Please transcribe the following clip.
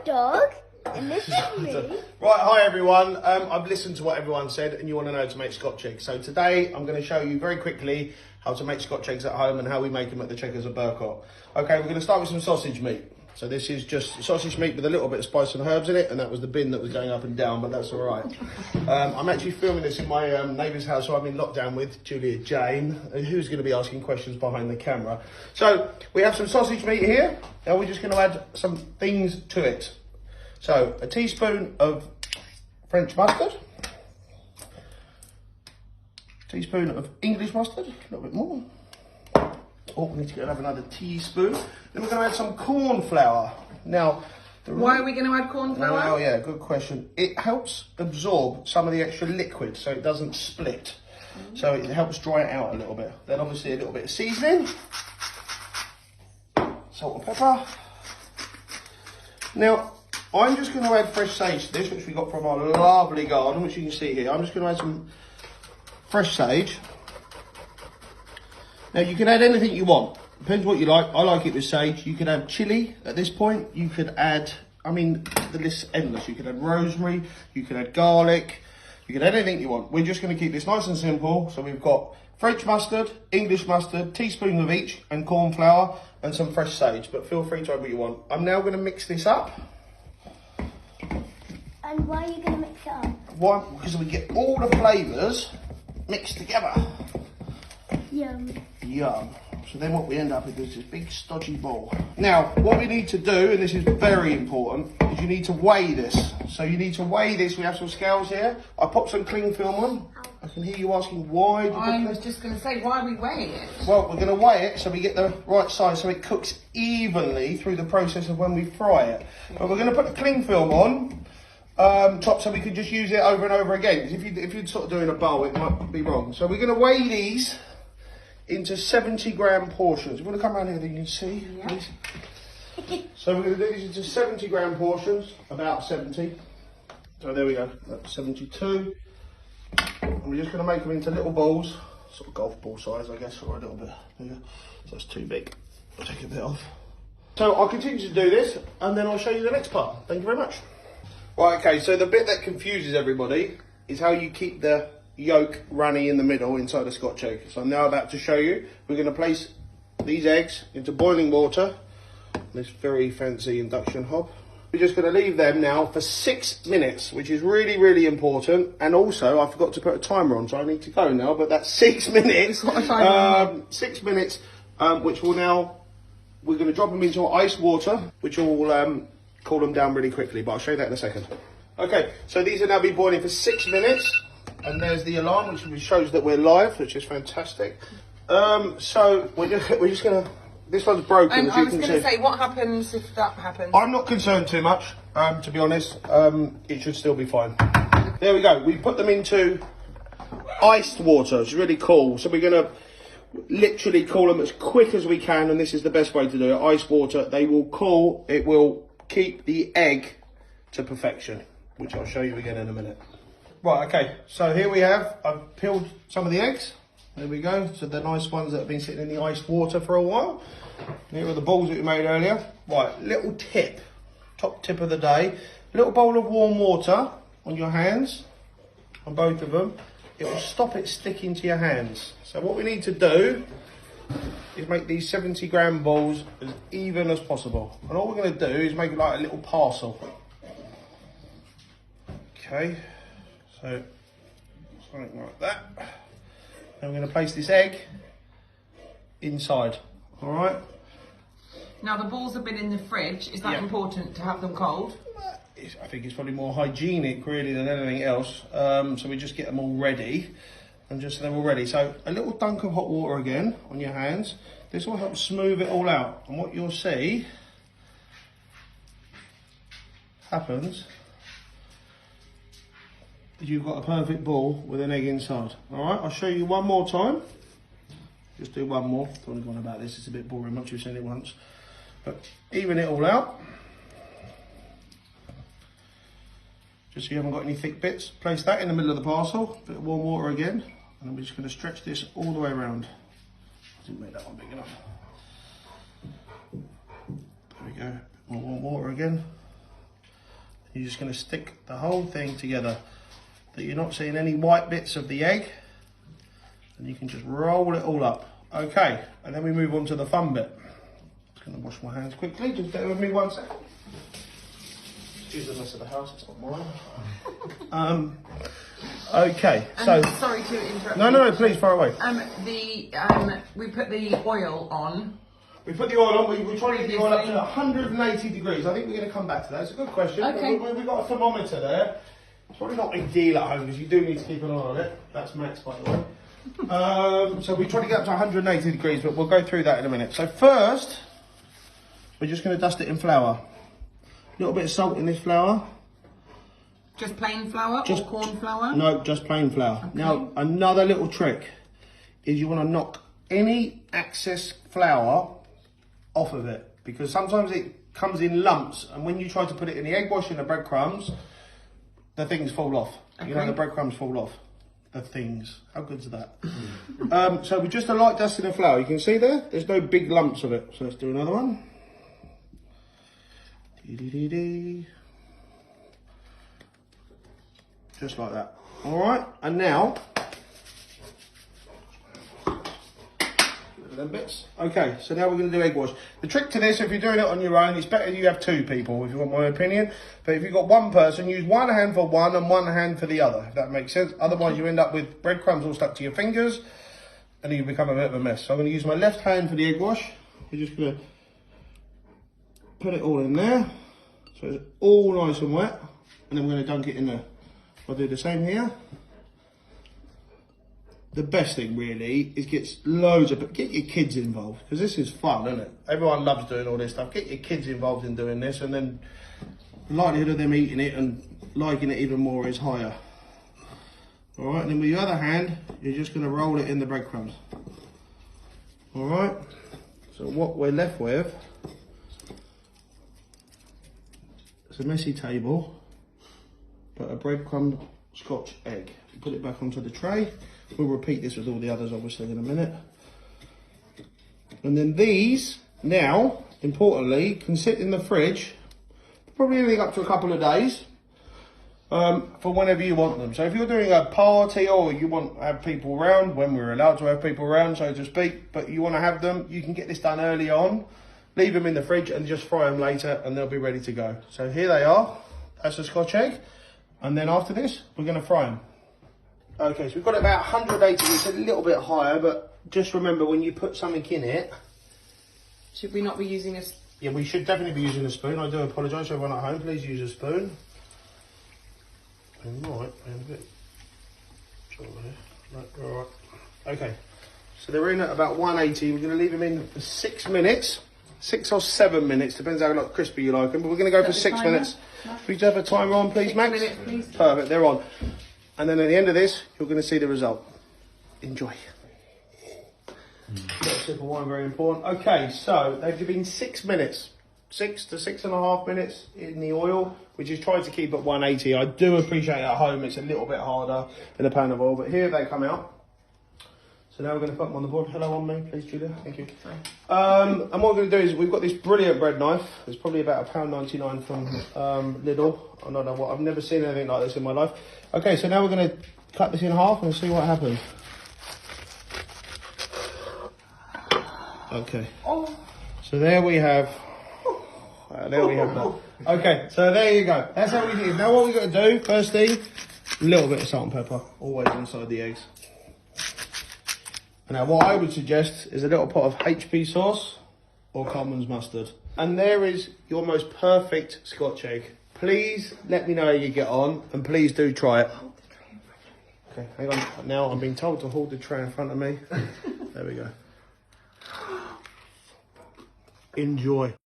dog, and this is me. Right, hi everyone. I've listened to what everyone said, and you want to know to make Scotch eggs. So today I'm going to show you very quickly how to make Scotch eggs at home and how we make them at the Chequers at Burcot. Okay, we're going to start with some sausage meat. So this is just sausage meat with a little bit of spice and herbs in it, and that was the bin that was going up and down, but that's all right. I'm actually filming this in my neighbour's house who I'm in lockdown with, Julia Jane, who's going to be asking questions behind the camera. So we have some sausage meat here, and we're just going to add some things to it. So a teaspoon of French mustard, a teaspoon of English mustard, a little bit more. Oh, we need to have another teaspoon. Then we're going to add some corn flour. Now, why are we going to add corn flour? Oh yeah, good question. It helps absorb some of the extra liquid so it doesn't split. So it helps dry it out a little bit. Then obviously a little bit of seasoning, salt and pepper. Now, I'm just going to add fresh sage to this, which we got from our lovely garden, which you can see here. I'm just going to add some fresh sage. Now you can add anything you want, depends what you like. I like it with sage. You can add chilli at this point. You could add, I mean, the list's endless. You could add rosemary, you could add garlic, you can add anything you want. We're just going to keep this nice and simple. So we've got French mustard, English mustard, teaspoon of each, and corn flour, and some fresh sage, but feel free to add what you want. I'm now going to mix this up. And why are you going to mix it up? Why? Because we get all the flavours mixed together. Yum. Yum. So then what we end up with is this big stodgy bowl. Now, what we need to do, and this is very important, is you need to weigh this. So you need to weigh this. We have some scales here. I popped some cling film on. I can hear you asking why. I was just going to say, why are we weighing it? Well, we're going to weigh it so we get the right size so it cooks evenly through the process of when we fry it. But we're going to put the cling film on top so we can just use it over and over again. Because if you're sort of doing a bowl, it might be wrong. So we're going to weigh these into 70-gram portions. You want to come around here, then you can see, please? So we're going to do these into 70-gram portions, about 70. So there we go, that's 72. And we're just going to make them into little balls, sort of golf ball size, I guess, or a little bit bigger. So that's too big. I'll take a bit off. So I'll continue to do this, and then I'll show you the next part. Thank you very much. Right, okay, so the bit that confuses everybody is how you keep the yolk runny in the middle inside a Scotch egg. So I'm now about to show you. We're going to place these eggs into boiling water, this very fancy induction hob. We're just going to leave them now for 6 minutes, which is really, really important. And also, I forgot to put a timer on, so I need to go now, but that's 6 minutes. 6 minutes, which will now, we're going to drop them into ice water, which will cool them down really quickly, but I'll show you that in a second. Okay, so these will now be boiling for 6 minutes. And there's the alarm, which shows that we're live, which is fantastic. So we're just gonna. This one's broken. And I was going to say, what happens if that happens? I'm not concerned too much, to be honest. It should still be fine. There we go. We put them into iced water. It's really cool. So we're gonna literally cool them as quick as we can, and this is the best way to do it. Ice water. They will cool. It will keep the egg to perfection, which I'll show you again in a minute. Right, okay, so here we have, I've peeled some of the eggs. There we go, so the nice ones that have been sitting in the iced water for a while. Here are the balls that we made earlier. Right, little tip, top tip of the day. A little bowl of warm water on your hands, on both of them. It will stop it sticking to your hands. So what we need to do is make these 70-gram balls as even as possible. And all we're gonna do is make it like a little parcel. Okay. So, something like that. Then we're going to place this egg inside, all right? Now, the balls have been in the fridge. Is that important to have them cold? I think it's probably more hygienic, really, than anything else. So we just get them all ready, and just so they're all ready. So, a little dunk of hot water again on your hands. This will help smooth it all out. And what you'll see happens, you've got a perfect ball with an egg inside. All right, I'll show you one more time. Just do one more. Don't want to go on about this, it's a bit boring once you've seen it once. But even it all out. Just so you haven't got any thick bits. Place that in the middle of the parcel. Bit of warm water again. And we're just going to stretch this all the way around. Didn't make that one big enough. There we go. More warm water again. You're just going to stick the whole thing together, that you're not seeing any white bits of the egg, and you can just roll it all up. Okay, and then we move on to the fun bit. Just going to wash my hands quickly, just bear with me 1 second. Excuse the mess of the house, it's not mine. Okay, so... Sorry to interrupt. No, please, far away. We put the oil on. We put the oil on, we try to get the oil up to 180 degrees. I think we're going to come back to that. It's a good question. Okay. We've got a thermometer there. It's probably not ideal at home because you do need to keep an eye on it. That's Max, by the way. So we try to get up to 180 degrees, but we'll go through that in a minute. So first, we're just going to dust it in flour. A little bit of salt in this flour. Just plain flour or corn flour? No, just plain flour. Okay. Now, another little trick is you want to knock any excess flour off of it, because sometimes it comes in lumps, and when you try to put it in the egg wash and the breadcrumbs, the things fall off. Okay. You know, the breadcrumbs fall off. The things. How good's that? So with just a light dusting of flour, you can see there's no big lumps of it. So let's do another one. Just like that. All right, and now them bits. Okay, so now we're going to do egg wash. The trick to this, if you're doing it on your own, it's better you have 2 people, if you want my opinion. But if you've got 1 person, use 1 hand for one and 1 hand for the other, if that makes sense. Otherwise, you end up with breadcrumbs all stuck to your fingers, and you become a bit of a mess. So I'm going to use my left hand for the egg wash. We're just going to put it all in there, so it's all nice and wet, and then we're going to dunk it in there. I'll do the same here. The best thing really is get your kids involved, because this is fun, isn't it? Everyone loves doing all this stuff. Get your kids involved in doing this, and then the likelihood of them eating it and liking it even more is higher. All right, and then with your other hand, you're just going to roll it in the breadcrumbs. All right. So what we're left with is a messy table, but a breadcrumb Scotch egg. Put it back onto the tray. We'll repeat this with all the others obviously in a minute. And then these, now, importantly, can sit in the fridge, probably anything up to a couple of days, for whenever you want them. So if you're doing a party or you want to have people around, when we're allowed to have people around, so to speak, but you want to have them, you can get this done early on, leave them in the fridge and just fry them later and they'll be ready to go. So here they are. That's a Scotch egg. And then after this, we're going to fry them. Okay, so we've got it about 180, it's a little bit higher, but just remember when you put something in it... Should we not be using a... Yeah, we should definitely be using a spoon. I do apologise to everyone at home, please use a spoon. Right, a bit... Right. Okay, so they're in at about 180, we're going to leave them in for 6 minutes. 6 or 7 minutes, depends how crispy you like them, but we're going to go for 6 minutes. Could you have a timer on, please, Max? 6 minutes, please. Perfect, they're on. And then at the end of this, you're going to see the result. Enjoy. Got a sip of wine, very important. Okay, so they've been 6 minutes, 6 to 6.5 minutes in the oil, which is trying to keep at 180. I do appreciate at home it's a little bit harder in a pan of oil, but here they come out. So now we're going to put them on the board. Hello on me, please, Julia. Thank you. And what we're going to do is we've got this brilliant bread knife. It's probably about £1.99 from Lidl. I don't know what. I've never seen anything like this in my life. Okay, so now we're going to cut this in half and see what happens. Okay. So there we have. There we have that. Okay, so there you go. That's how we do it. Now what we've got to do, first thing, a little bit of salt and pepper, always inside the eggs. Now what I would suggest is a little pot of HP sauce or Coleman's mustard. And there is your most perfect Scotch egg. Please let me know how you get on and please do try it. Okay, hang on. Now I'm being told to hold the tray in front of me. There we go. Enjoy.